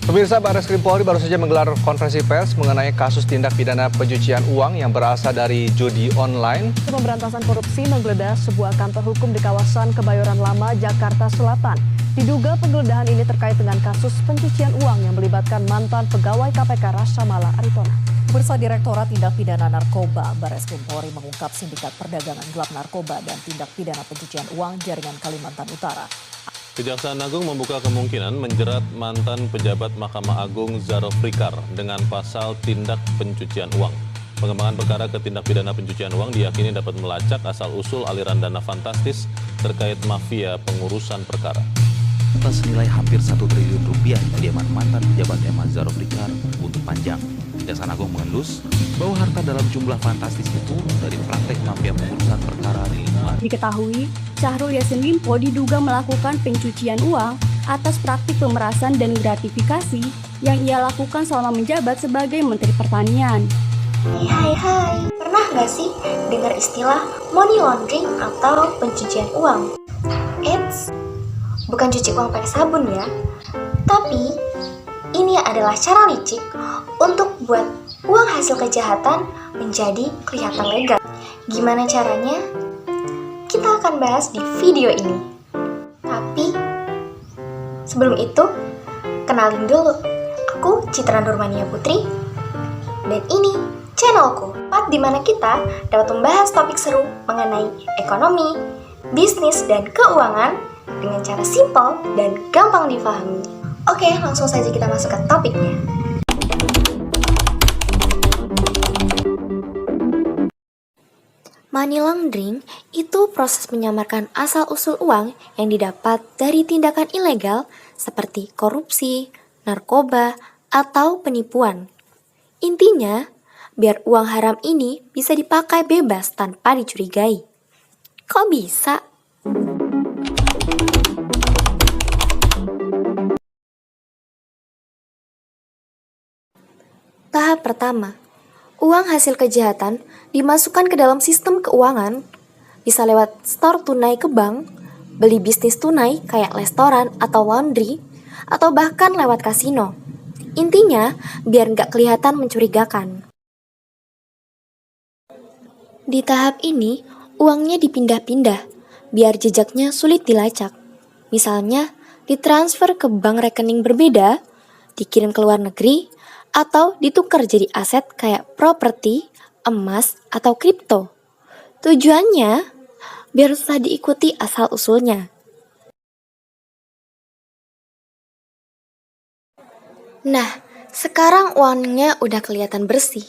Pemirsa, Barreskrim Polri baru saja menggelar konferensi pers mengenai kasus tindak pidana pencucian uang yang berasal dari judi online. Pemberantasan korupsi menggeledah sebuah kantor hukum di kawasan Kebayoran Lama, Jakarta Selatan. Diduga penggeledahan ini terkait dengan kasus pencucian uang yang melibatkan mantan pegawai KPK Rasamala Aritona. Pemirsa, Direktorat Tindak Pidana Narkoba Barreskrim Polri mengungkap sindikat perdagangan gelap narkoba dan tindak pidana pencucian uang jaringan Kalimantan Utara. Kejaksaan Agung membuka kemungkinan menjerat mantan pejabat Mahkamah Agung Zaro Frikar dengan pasal tindak pencucian uang. Pengembangan perkara ke tindak pidana pencucian uang diyakini dapat melacak asal-usul aliran dana fantastis terkait mafia pengurusan perkara. Atas senilai hampir 1 triliun rupiah di kediaman mantan pejabat Zaro Frikar untuk panjang. Kejaksaan Agung mengendus bahwa harta dalam jumlah fantastis itu dari praktek mafia pengurusan perkara di lingkungan. Diketahui, Syahrul Yassin Limpo diduga melakukan pencucian uang atas praktik pemerasan dan gratifikasi yang ia lakukan selama menjabat sebagai Menteri Pertanian. Hai, pernah nggak sih dengar istilah money laundering atau pencucian uang? Eits, bukan cuci uang pakai sabun ya, tapi ini adalah cara licik untuk buat uang hasil kejahatan menjadi kelihatan legal. Gimana caranya? Kita akan bahas di video ini. Tapi sebelum itu, kenalin dulu. Aku Citra Nurmania Putri, dan ini channelku, tempat di mana kita dapat membahas topik seru mengenai ekonomi, bisnis, dan keuangan dengan cara simpel dan gampang difahami. Oke, langsung saja kita masuk ke topiknya. Money laundering itu proses menyamarkan asal-usul uang yang didapat dari tindakan ilegal seperti korupsi, narkoba, atau penipuan. Intinya, biar uang haram ini bisa dipakai bebas tanpa dicurigai. Kok bisa? Tahap pertama, uang hasil kejahatan dimasukkan ke dalam sistem keuangan, bisa lewat store tunai ke bank, beli bisnis tunai kayak restoran atau laundry, atau bahkan lewat kasino. Intinya, biar nggak kelihatan mencurigakan. Di tahap ini, uangnya dipindah-pindah, biar jejaknya sulit dilacak. Misalnya, ditransfer ke bank rekening berbeda, dikirim ke luar negeri, atau ditukar jadi aset kayak properti, emas, atau kripto. Tujuannya, biar susah diikuti asal-usulnya. Nah, sekarang uangnya udah kelihatan bersih.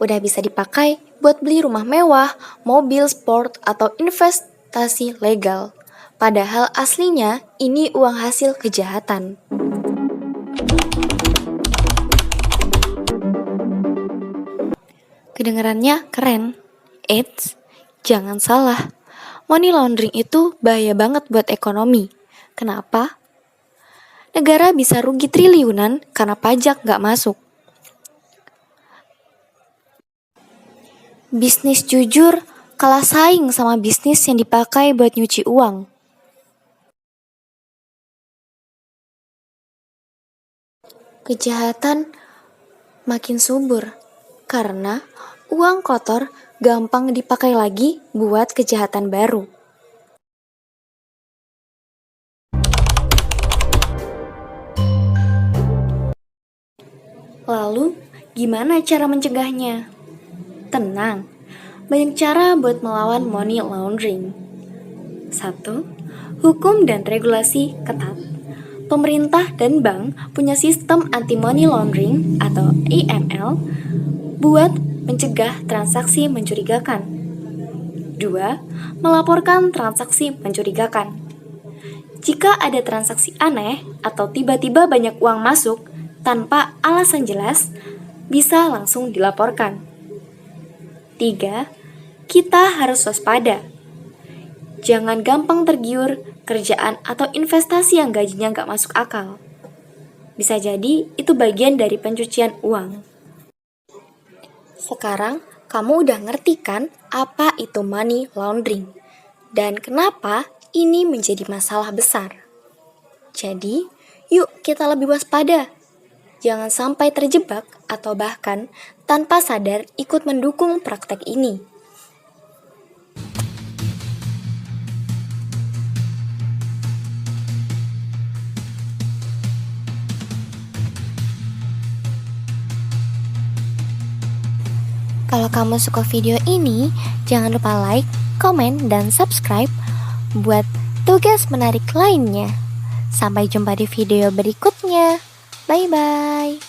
Udah bisa dipakai buat beli rumah mewah, mobil sport, atau investasi legal. Padahal aslinya ini uang hasil kejahatan. Kedengarannya keren. Eits, jangan salah. Money laundering itu bahaya banget buat ekonomi. Kenapa? Negara bisa rugi triliunan karena pajak nggak masuk. Bisnis jujur kalah saing sama bisnis yang dipakai buat nyuci uang. Kejahatan makin subur karena uang kotor gampang dipakai lagi buat kejahatan baru. Lalu, gimana cara mencegahnya? Tenang, banyak cara buat melawan money laundering. 1. Hukum dan regulasi ketat. Pemerintah dan bank punya sistem anti-money laundering atau AML buat mencegah transaksi mencurigakan. 2. Melaporkan transaksi mencurigakan. Jika ada transaksi aneh atau tiba-tiba banyak uang masuk tanpa alasan jelas, bisa langsung dilaporkan. 3. Kita harus waspada. Jangan gampang tergiur kerjaan atau investasi yang gajinya nggak masuk akal. Bisa jadi itu bagian dari pencucian uang. Sekarang kamu udah ngerti kan apa itu money laundering dan kenapa ini menjadi masalah besar. Jadi, yuk kita lebih waspada. Jangan sampai terjebak atau bahkan tanpa sadar ikut mendukung praktek ini. Kalau kamu suka video ini, jangan lupa like, komen, dan subscribe buat tugas menarik lainnya. Sampai jumpa di video berikutnya. Bye-bye.